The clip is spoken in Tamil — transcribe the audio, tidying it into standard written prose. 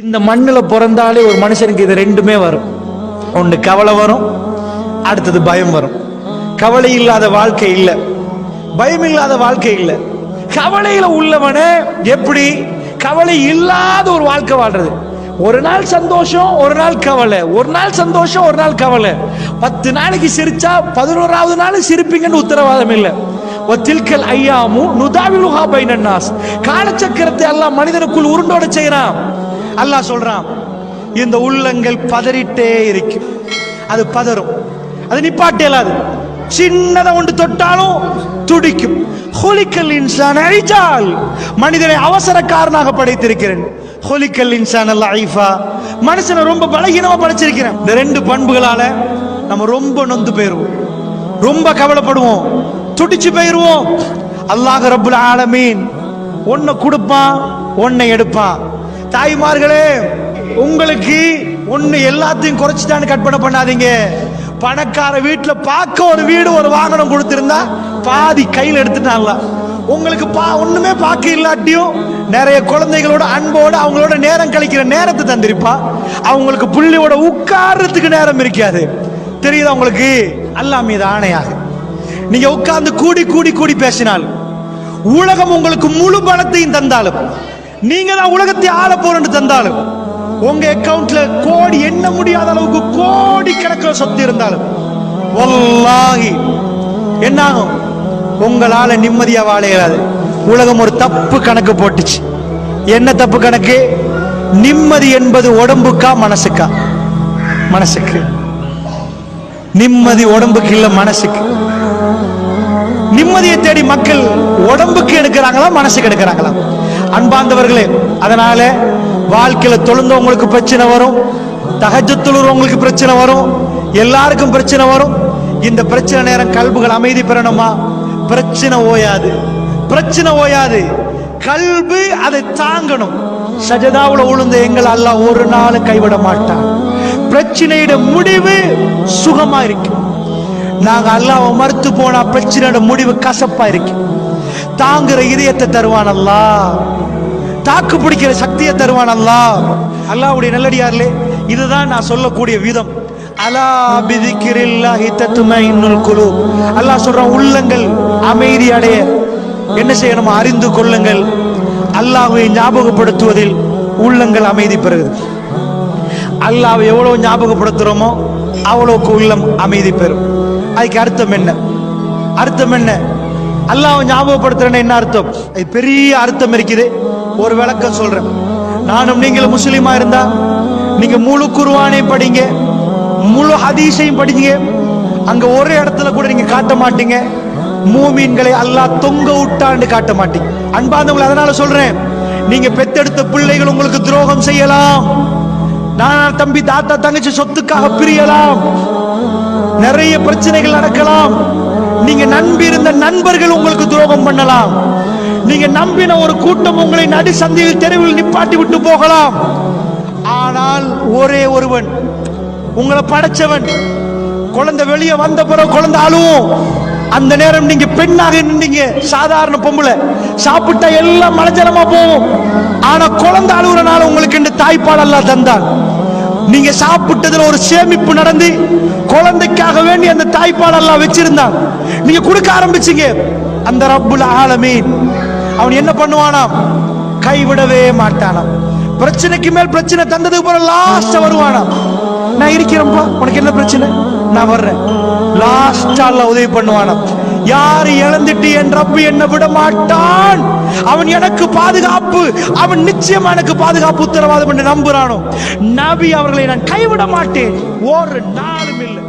இந்த மண்ணுல பிறந்தாலே ஒரு மனுஷனுக்கு இது ரெண்டுமே வரும். ஒன்று கவலை வரும், அடுத்தது பயம் வரும். கவலை இல்லாத வாழ்க்கை இல்லை, பயம் இல்லாத வாழ்க்கை இல்லை. கவலையில உள்ளவனே எப்படி கவலை இல்லாத ஒரு வாழ்க்கை வாழ்றது? ஒரு நாள் சந்தோஷம், ஒரு நாள் கவலை, ஒரு நாள் சந்தோஷம், ஒரு நாள் கவலை. 10 நாளைக்கு சிரிச்சா 11வது நாள் சிரிப்பீங்கன்னு உத்தரவாதம் இல்லை. வத்தில்கல் ஐயாமு நுதாவிலுஹா பைனன் நாஸ். காலச்சக்கரத்தை அல்லாஹ் மனிதனுக்குள் உருண்டோட செய்யறான். அல்லாஹ் சொல்றான், இந்த உள்ளங்கள் பதறிட்டே இருக்கும், அது பதறும், அது நிப்பாட்டே இல்லாது. சின்னதை ஒன்று தொட்டாலும் துடிக்கும். ஹுலிக்கல் இன்சான் ஐஜால், மனிதனை அவசரக்காரனாக படைத்திருக்கிறேன். ஹுலிக்கல் இன்சான் லைஃபா, மனுஷனை ரொம்ப பலகீனமா படைச்சிருக்கிறேன். இந்த 2 பண்புகளால நம்ம ரொம்ப நொந்து போயிருவோம், ரொம்ப கவலைப்படுவோம், துடிச்சு போயிருவோம். அல்லாஹ் ரப்புல் ஆலமீன் ஒன்னை கொடுப்பான், ஒன்னை எடுப்பான். தாய்மார்களே, உங்களுக்கு ஒன்னு எல்லாத்தையும் குறைச்சிட்டான்னு கற்பனை பண்ணாதீங்க. பணக்கார வீட்டுல பார்க்க ஒரு வீடு ஒரு வாகனம் கொடுத்திருந்தா பாதி கையில் எடுத்துட்டான்ல. உங்களுக்கு ஒண்ணுமே பார்க்க இல்லாட்டியும் நிறைய குழந்தைகளோட அன்போட அவங்களோட நேரம் கழிக்கிற நேரத்தை தந்திருப்பா. அவங்களுக்கு புள்ளியோட உட்கார்றதுக்கு நேரம் இருக்காது. தெரியுதா உங்களுக்கு? அல்லாஹ் மீது ஆணையாக நீங்க உட்கார்ந்து கூடி கூடி கூடி பேசினால், உலகம் உங்களுக்கு முழு பணத்தையும் தந்தாலும், நீங்க தான் உலகத்தை ஆள போறன்னு தந்தாலும், உங்க அக்கவுண்ட்ல கோடி எண்ண முடியாத அளவுக்கு கோடி கணக்கில் சொத்து இருந்தாலும், வல்லாஹி என்னாகும்? உங்களால நிம்மதியா வாழ இயலாது. உலகம் ஒரு தப்பு கணக்கு போட்டுச்சு. என்ன தப்பு கணக்கு? நிம்மதி என்பது உடம்புக்கா மனசுக்கா? மனசுக்கு. நிம்மதி உடம்புக்கு இல்ல, மனசுக்கு. நிம்மதியை தேடி மக்கள் உடம்புக்கு எடுக்கிறாங்களா, மனசுக்கு எடுக்கிறாங்களா? அன்பார்ந்தவர்களே, அதனால வாழ்க்கையில தொழுந்தவங்களுக்கு பிரச்சனை வரும், தஹஜ்ஜுத் தொழுறவங்களுக்கு பிரச்சனை வரும், எல்லாருக்கும் பிரச்சனை வரும். இந்த பிரச்சனை நேரம் கல்புகள் அமைதி பெறணுமா? பிரச்சனை ஓயாது, பிரச்சனை ஓயாது. கல்பு அதை தாங்கணும். சஜதாவுல உளுந்த எங்களை அல்லாஹ் ஒரு நாள் கைவிட மாட்டான். பிரச்சனையோட முடிவு சுகமா இருக்கும். நாங்க அல்லாஹ்வை மறுத்து போனா பிரச்சனையோட முடிவு கசப்பா இருக்கு. தாங்குற இதயத்தை தருவான் அல்லாஹ், தாக்கு பிடிக்கிற சக்தியை தருவான் அல்லாஹ். அல்லாஹ்வுடைய நல்லடியார்களே, இதுதான் நான் சொல்லக்கூடிய விதம். அலா பிதிக்ரில்லாஹி தத்மைனுல் குலூப். அல்லாஹ் சொல்றான், உள்ளங்கள் அமைதி அடைய என்ன செய்யணும்? அறிந்து கொள்ளுங்கள். அல்லாஹ்வை ஞாபகப்படுத்துவதில் உள்ளங்கள் அமைதி பெறுகிறது. அல்லாஹ்வை எவ்வளவு ஞாபகப்படுத்துறோமோ அவ்வளவுக்கு உள்ளம் அமைதி பெறும். அதுக்கு அர்த்தம் என்ன? அர்த்தம் என்ன? அல்லாஹ்வை ஞாபகப்படுத்துறேன்னு என்ன அர்த்தம்? அது பெரிய அர்த்தம் இருக்குது. ஒரு விளக்கம் சொல்றேன். நானும் நீங்களும் முஸ்லீமா இருந்தா நீங்க முழு குர்ஆனையும் படிங்க, முழு ஹதீஸையும் படிங்க. அங்க ஒரு இடத்துல கூட நீங்க காட்ட மாட்டீங்க மூமீன்களை அல்லாஹ் தொங்க விட்டான்னு காட்ட மாட்டீங்க. அன்பார்ந்தவங்களை, அதனால சொல்றேன், நீங்க பெத்தெடுத்த பிள்ளைகள் உங்களுக்கு துரோகம் செய்யலாம். நான் தம்பி தாத்தா தங்கச்சி சொத்துக்காக பிரியலாம். நிறைய பிரச்சனைகள் நடக்கலாம். நீங்க நம்பி இருந்த நண்பர்கள் உங்களுக்கு துரோகம் பண்ணலாம். நீங்க நம்பின ஒரு கூட்டம் உங்களை நடு சந்தையில் தெருவில் நிப்பாட்டி விட்டு போகலாம். ஆனால் ஒரே ஒருவன், உங்களை படைச்சவன், குழந்தை வெளியே வந்த பிறகு குழந்தை அழுவும். அந்த நேரம் நீங்க பெண்ணாக நின்றீங்க, சாதாரண பொம்பளை, சாப்பிட்டா எல்லாம் மலஜலமா போகும். ஆனா குழந்தை அழுகுறனால உங்களுக்கு இந்த தாய்ப்பால் அல்லாஹ் தந்தான். நீங்க சாப்பிட்டதுல ஒரு சேமிப்பு நடந்து குழந்தைக்காக வேண்டி அந்த தாய்ப்பால் அல்லாஹ் வச்சிருந்தான். நீங்க கொடுக்க ஆரம்பிச்சீங்க. அந்த ரப்புல் ஆலமீன் அவன் என்ன பண்ணுவானாம்? கைவிடவே மாட்டானாம். பிரச்சனைக்கு மேல் பிரச்சனை தந்ததுக்கு பிறகு லாஸ்ட் வருவானாம். நான் இருக்கிறேன்ப்பா, உனக்கு என்ன பிரச்சனை, நான் வர்றேன். லாஸ்ட் அல்லாஹ் உதவி பண்ணுவானாம். யாரு இழந்துட்டு என் ரப்பு என்ன விட மாட்டான், அவன் எனக்கு பாதுகாப்பு, அவன் நிச்சயமா எனக்கு பாதுகாப்பு உத்தரவாதம் என்று நம்புறானோ, நபி அவர்களை நான் கைவிட மாட்டேன் ஒரு நாளும் இல்லை.